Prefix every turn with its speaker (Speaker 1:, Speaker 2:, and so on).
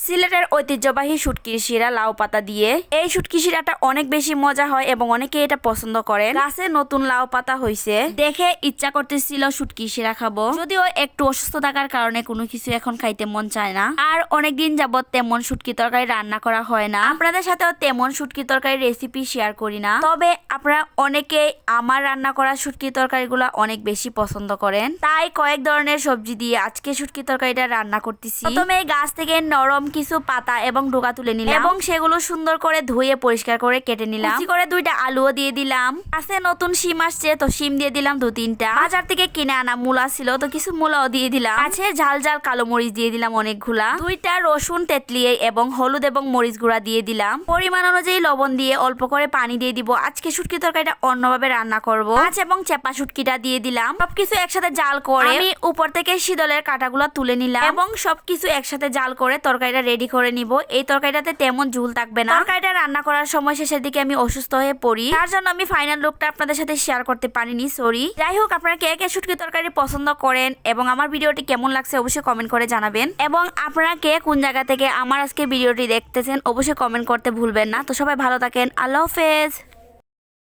Speaker 1: সিলেটের ঐতিহ্যবাহী শুটকির শিরা লাউ পাতা দিয়ে। এই শুটকি শিরাটা অনেক বেশি মজা হয় এবং অনেকে এটা পছন্দ করেন। গাছে নতুন লাউ পাতা হয়েছে দেখে ইচ্ছা করতেছিল শুটকি শিরা খাবো, যদিও একটু অসুস্থ থাকার কারণে কোনো কিছু এখন খাইতে মন চায় না। আর অনেকদিন যাবত তেমন শুটকি তরকারি রান্না করা হয় না, আপনাদের সাথেও তেমন শুটকি তরকারি রেসিপি শেয়ার করি না। তবে আপনারা অনেকেই আমার রান্না করা শুটকি তরকারিগুলো অনেক বেশি পছন্দ করেন, তাই কয়েক ধরনের সবজি দিয়ে আজকে শুটকি তরকারিটা রান্না করতেছি। প্রথমে গাছ থেকে নরম কিছু পাতা এবং ডোকা তুলে নিলাম এবং সেগুলো সুন্দর করে ধুয়ে পরিষ্কার করে কেটে নিলাম। কুচি করে 2টা আলুও দিয়ে দিলাম। আছে নতুন শিম আসছে তো শিম দিয়ে দিলাম 2-3টা। বাজার থেকে কিনে আনা মূলা ছিল তো কিছু মূলাও দিয়ে দিলাম। আছে ঝাল ঝাল কালো মরিচ দিয়ে দিলাম অনেকগুলা। 2টা রসুন তেতলিয়ে এবং হলুদ এবং মরিচ গুঁড়া দিয়ে দিলাম। পরিমাণ অনুযায়ী লবণ দিয়ে অল্প করে পানি দিয়ে দিব। আজকে শুটকি তরকারিটা অন্যভাবে রান্না করব। মাছ এবং চেপা শুটকিটা দিয়ে দিলাম। সবকিছু একসাথে জাল করে আমি উপর থেকে শীতলের কাঁটাগুলো তুলে নিলাম এবং সবকিছু একসাথে জাল করে তরকারিটা রেডি করে নিব। এই তরকারিটাতে তেমন ঝোল থাকবে না। তরকারিটা রান্না করার সময় শেষের দিকে আমি অসুস্থ হয়ে পড়ি, তার জন্য আমি ফাইনাল লুকটা আপনাদের সাথে শেয়ার করতে পারিনি, সরি। যাই হোক, আপনারা কে কে শুটকি তরকারি পছন্দ করেন এবং আমার ভিডিওটি কেমন লাগছে অবশ্যই কমেন্ট করে জানাবেন। এবং আপনারা কে কোন জায়গা থেকে আমার আজকে ভিডিওটি দেখতেছেন অবশ্যই কমেন্ট করতে ভুলবেন না। তো সবাই ভালো থাকেন, আল্লাহ হাফেজ।